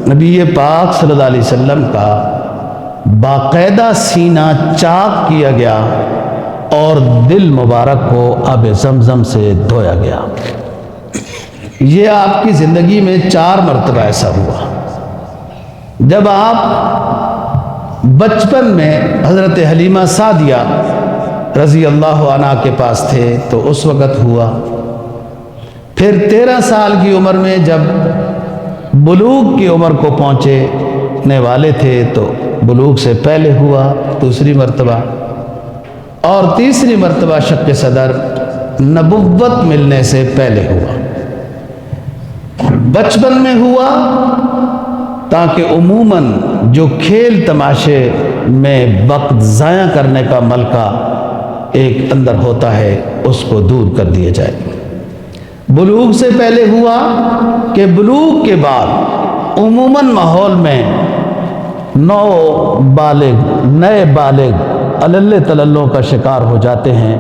نبی پاک صلی اللہ علیہ وسلم کا باقاعدہ سینہ چاک کیا گیا اور دل مبارک کو آب زمزم سے دھویا گیا۔ یہ آپ کی زندگی میں 4 مرتبہ ایسا ہوا۔ جب آپ بچپن میں حضرت حلیمہ سعدیہ رضی اللہ عنہ کے پاس تھے تو اس وقت ہوا، پھر 13 سال کی عمر میں جب بلوغ کی عمر کو پہنچنے والے تھے تو بلوغ سے پہلے ہوا دوسری مرتبہ، اور تیسری مرتبہ شق صدر نبوت ملنے سے پہلے ہوا۔ بچپن میں ہوا تاکہ عموماً جو کھیل تماشے میں وقت ضائع کرنے کا ملکہ ایک اندر ہوتا ہے اس کو دور کر دیا جائے۔ بلوغ سے پہلے ہوا کہ بلوغ کے بعد عموماً ماحول میں نئے بالغ علل تللوں کا شکار ہو جاتے ہیں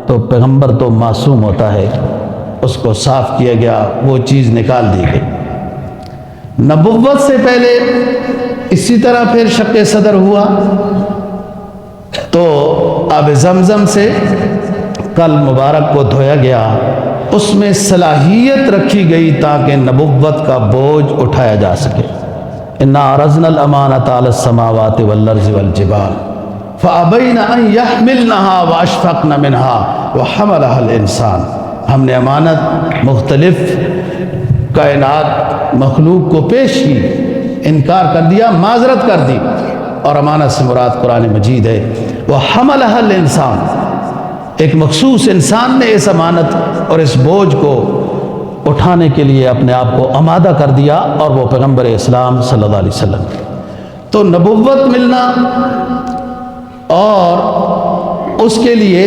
تو پیغمبر تو معصوم ہوتا ہے، اس کو صاف کیا گیا، وہ چیز نکال دی گئی۔ نبوت سے پہلے اسی طرح پھر شق صدر ہوا تو آب زمزم سے قلب مبارک کو دھویا گیا، اس میں صلاحیت رکھی گئی تاکہ نبوت کا بوجھ اٹھایا جا سکے۔ انا عرضنا الامانۃ علی السماوات والارض والجبال فابین ان یحملنها واشفقن منها وحملها الانسان۔ ہم نے امانت مختلف کائنات مخلوق کو پیش کی، انکار کر دیا، معذرت کر دی، اور امانت سے مراد قرآن مجید ہے۔ وحملها الانسان، ایک مخصوص انسان نے اس امانت اور اس بوجھ کو اٹھانے کے لیے اپنے آپ کو آمادہ کر دیا، اور وہ پیغمبر اسلام صلی اللہ علیہ وسلم۔ تو نبوت ملنا اور اس کے لیے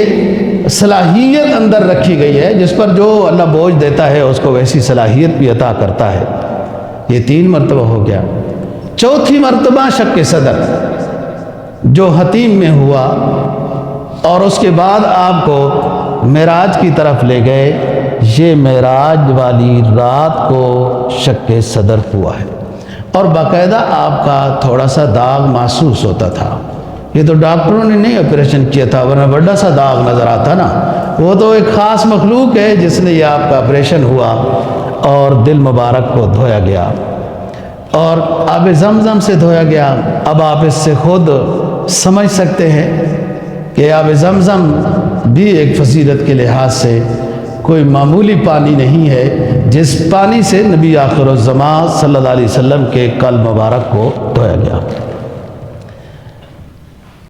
صلاحیت اندر رکھی گئی ہے، جس پر جو اللہ بوجھ دیتا ہے اس کو ویسی صلاحیت بھی عطا کرتا ہے۔ یہ 3 مرتبہ ہو گیا۔ چوتھی مرتبہ شق صدر جو حتیم میں ہوا، اور اس کے بعد آپ کو معراج کی طرف لے گئے۔ یہ معراج والی رات کو شق صدر ہوا ہے، اور باقاعدہ آپ کا تھوڑا سا داغ محسوس ہوتا تھا۔ یہ تو ڈاکٹروں نے نہیں آپریشن کیا تھا، ورنہ بڑا سا داغ نظر آتا نا۔ وہ تو ایک خاص مخلوق ہے جس نے یہ آپ کا آپریشن ہوا، اور دل مبارک کو دھویا گیا اور آب زمزم سے دھویا گیا۔ اب آپ اس سے خود سمجھ سکتے ہیں کہ آب زمزم بھی ایک فضیلت کے لحاظ سے کوئی معمولی پانی نہیں ہے، جس پانی سے نبی آخر الزمان صلی اللہ علیہ وسلم کے قلب مبارک کو دھویا گیا۔